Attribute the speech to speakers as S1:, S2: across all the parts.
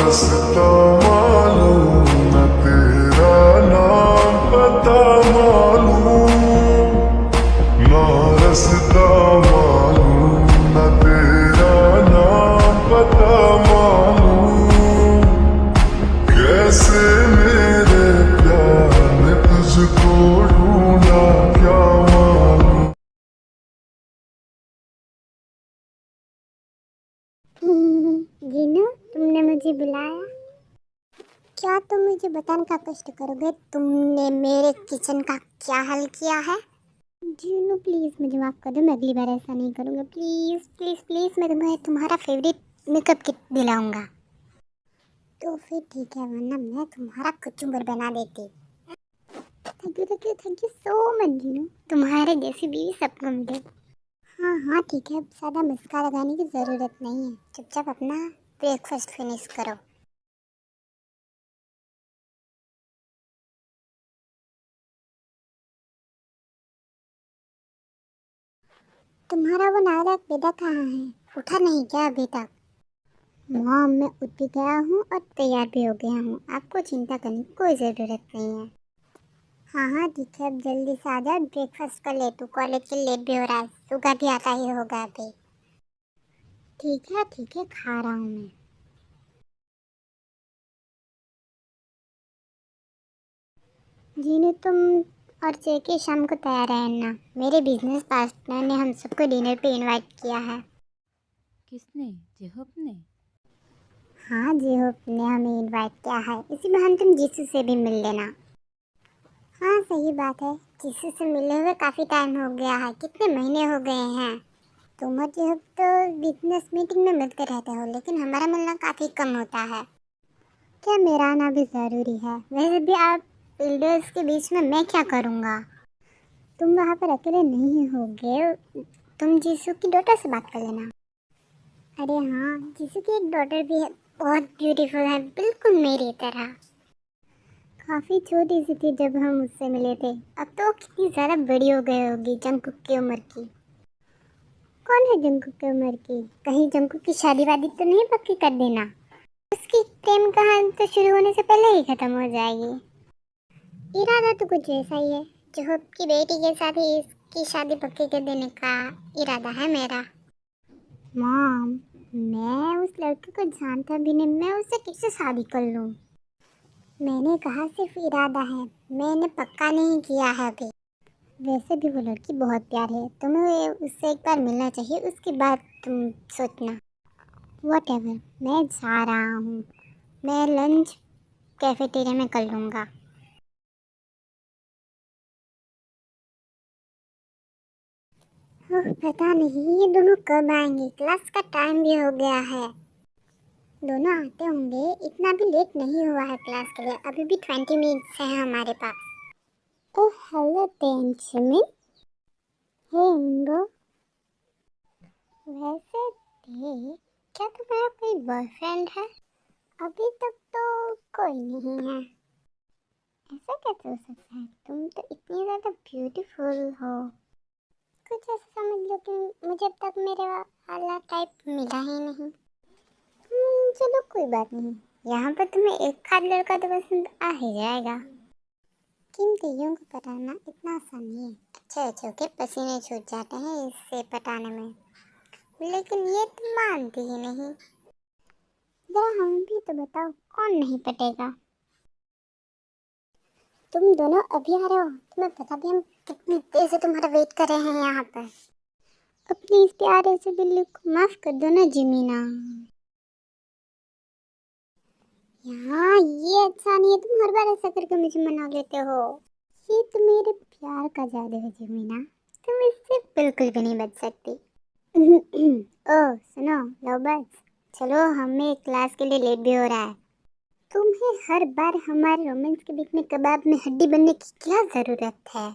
S1: रास्ता मालूम न तेरा नाम पता मालूम, ना रास्ता मालूम न तेरा नाम पता मालूम। कैसे मेरे प्यार ने तुझको ढूंढा क्या मालूम।
S2: जीनू, तुमने मुझे बुलाया? क्या तुम मुझे बताने का कष्ट करोगे तुमने मेरे किचन का क्या हाल किया है? जीनू प्लीज़ मुझे माफ़ कर दो, मैं अगली बार ऐसा नहीं करूँगा। प्लीज़ प्लीज़ प्लीज़, मैं तुम्हें तुम्हारा फेवरेट मेकअप किट दिलाऊंगा। तो फिर ठीक है, वरना मैं तुम्हारा कचुम्बर बना देती। Thank you so much Jinu. तुम्हारे जैसी बीवी सबको मिले। हाँ हाँ ठीक है, अब ज़्यादा मस्का लगाने की ज़रूरत नहीं है। चुपचाप अपना ब्रेकफास्ट फिनिश करो। तुम्हारा वो नालायक बेटा कहाँ है? उठा नहीं क्या अभी तक? मॉम, मैं उठ भी गया हूँ और तैयार भी हो गया हूँ। आपको चिंता करने की कोई ज़रूरत नहीं है। हाँ हाँ ठीक है, अब जल्दी से आ जाओ, ब्रेकफास्ट कर ले। तू कॉलेज के लेट भी हो रहा है, सुगा भी आता ही होगा अभी। ठीक है, खा रहा हूँ मैं। जीनू, तुम और जेके शाम को तैयार रहना। मेरे बिजनेस पार्टनर ने हम सबको डिनर पे इनवाइट किया है।
S3: किसने? जेहोप ने?
S2: हाँ, जेहोप ने हमें इनवाइट किया है। इसी बहाने तुम जीसू से भी मिल लेना। हाँ सही बात है, जीसू से मिले हुए काफ़ी टाइम हो गया है, कितने महीने हो गए हैं। तुम और जेहोप तो बिजनेस मीटिंग में मिलते रहते हो, लेकिन हमारा मिलना काफ़ी कम होता है। क्या मेरा आना भी ज़रूरी है? वैसे भी आप बिल्डर्स के बीच में मैं क्या करूँगा? तुम वहाँ पर अकेले नहीं होगे, तुम जीसू की डॉटर से बात कर लेना। अरे हाँ, जीसू की एक डॉटर भी है, बहुत ब्यूटीफुल है, बिल्कुल मेरी तरह। काफ़ी छोटी सी थी जब हम उससे मिले थे, अब तो कितनी ज़्यादा बड़ी हो गई होगी जंकुक की उम्र की। कौन है जंकुक की उम्र की? कहीं जंकुक की शादी वादी तो नहीं पक्की कर देना? उसकी प्रेम कहानी तो शुरू होने से पहले ही खत्म हो जाएगी। इरादा तो कुछ ऐसा ही है, जोहब की बेटी के साथ ही इसकी शादी पक्की कर देने का इरादा है मेरा। मॉम, मैं उस लड़के को जानता भी नहीं, मैं उससे किससे शादी कर लूँ? मैंने कहा सिर्फ इरादा है, मैंने पक्का नहीं किया है अभी। वैसे भी वो लड़की बहुत प्यारी है, तुम्हें उससे एक बार मिलना चाहिए, उसके बाद तुम सोचना। वॉटेवर, मैं जा रहा हूँ, मैं लंच कैफेटेरिया में कर लूँगा। पता नहीं ये दोनों कब आएंगे, क्लास का टाइम भी हो गया है। दोनों आते होंगे, इतना भी लेट नहीं हुआ है क्लास के लिए, अभी भी 20 मिनट्स है हमारे पास। Oh hello तेंचमिन। हे इंगो, वैसे भी क्या तुम्हारा कोई बॉयफ्रेंड है? अभी तक तो कोई नहीं है। ऐसा कैसे हो सकता है, तुम तो इतनी ज़्यादा ब्यूटीफुल हो। कुछ ऐसा समझ लो कि मुझे अब तक मेरे वाला टाइप मिला ही नहीं। चलो कोई बात नहीं, यहाँ पर तुम्हें एक आध लड़का तो पसंद आ ही जाएगा। किन कईयों को पटाना इतना आसान नहीं है। अच्छे अच्छे के पसीने छूट जाते हैं इससे पटाने में, लेकिन ये तुम मानती ही नहीं। जरा हमें भी तो बताओ, कौन नहीं पटेगा? तुम दोनों अभी आ रहे हो? तुम्हें पता भी हम कितनी देर से तुम्हारा वेट कर रहे हैं यहाँ पर। अपने इस प्यारे से बिल्ली को माफ कर दो ना जिमीना। यहाँ ये अच्छा नहीं है, तुम हर बार ऐसा करके मुझे मना लेते हो। ये तो मेरे प्यार का जादू है जिमीना, तुम इससे बिल्कुल भी नहीं बच सकती। ओह सुनो लवबर्ड्स, चलो हमें क्लास के लिए लेट भी हो रहा है। तुम्हें हर बार हमारे रोमांस के बीच में कबाब में हड्डी बनने की क्या ज़रूरत है?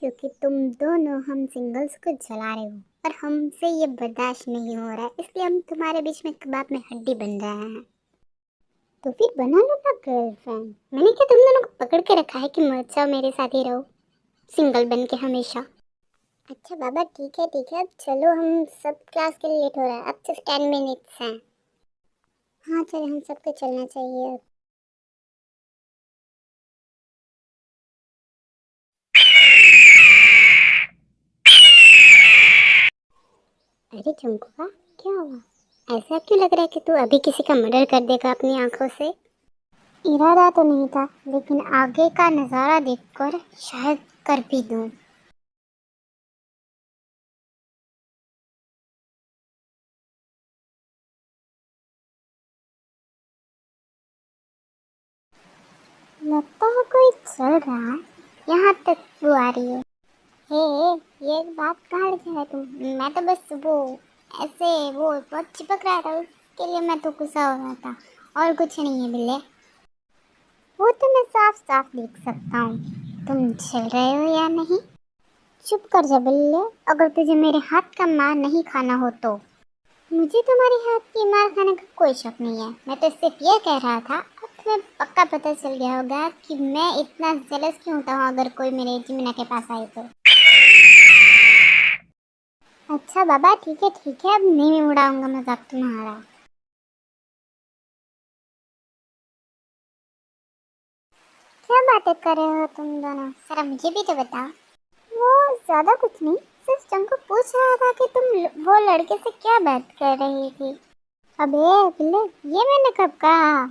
S2: क्योंकि तुम दोनों हम सिंगल्स को जला रहे हो और हमसे ये बर्दाश्त नहीं हो रहा है, इसलिए हम तुम्हारे बीच में कबाब में हड्डी बन रहे हैं। तो फिर बना लो ना गर्लफ्रेंड, मैंने क्या तुम दोनों को पकड़ के रखा है कि मत जाओ मेरे साथ ही रहो सिंगल बन के हमेशा। अच्छा बाबा ठीक है, अब चलो, हम सब क्लास के लिए लेट हो रहा है, अब सिर्फ 10 मिनट्स हैं। हाँ चले, हम सबको चलना चाहिए। अरे चंकुआ, क्या हुआ? ऐसा क्यों लग रहा है कि तू अभी किसी का मर्डर कर देगा अपनी आंखों से? इरादा तो नहीं था, लेकिन आगे का नज़ारा देखकर शायद कर भी दूं। लगता है कोई चल रहा है। यहाँ तक वो आ रही है। ये बात कहाँ लेके है तुम? मैं तो बस वो ऐसे वो बहुत चिपक रहा था, उसके लिए मैं तो गुस्सा हो रहा था, और कुछ नहीं है बिल्ले। वो तो मैं साफ साफ देख सकता हूँ, तुम चल रहे हो या नहीं। चुप कर जा बिल्ले, अगर तुझे मेरे हाथ का मार नहीं खाना हो तो। मुझे तुम्हारे हाथ की मार खाने का कोई शक नहीं है, मैं तो सिर्फ ये कह रहा था। अब तुम्हें पक्का पता चल गया होगा कि मैं इतना जेलस क्यों होता हूँ अगर कोई मेरे जिमिना के पास आए तो। अच्छा बाबा, ठीक है ठीक है, अब नहीं उड़ाऊंगा मजाक तुम्हारा। क्या बातें कर रहे हो तुम दोनों, जरा मुझे भी तो बताओ। वो ज्यादा कुछ नहीं, सिर्फ चंको पूछ रहा था कि तुम वो लड़के से क्या बात कर रही थी। अबे बिल्ले, ये मैंने कब कहा?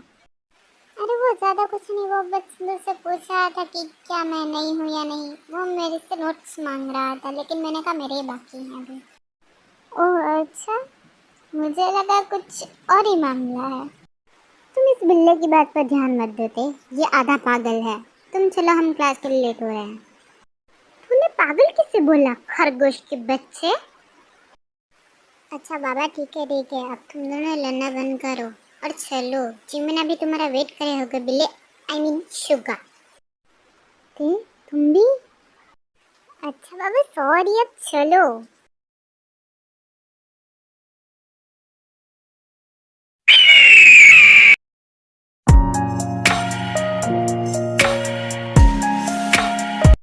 S2: अरे वो ज्यादा कुछ नहीं, वो बस मुझसे पूछ रहा था कि क्या मैं नहीं हूँ या नहीं। वो मेरे से नोट्स मांग रहा था, लेकिन मैंने कहा मेरे ही बाकी हैं अभी। ओह अच्छा, मुझे लगा कुछ और ही मामला है। तुम इस बिल्ले की बात पर ध्यान मत देते, ये आधा पागल है। तुम चलो, हम क्लास के लिए लेट हो रहे हैं। तूने पागल किससे बोला, खरगोश के बच्चे? अच्छा बाबा, ठीक है ठीक है, अब तुम दोनों लड़ना बंद करो और चलो, जिमिना भी तुम्हारा वेट करे होगा बिल्ले, आई मीन शुगा। तुम भी? अच्छा बाबा सॉरी, अब चलो।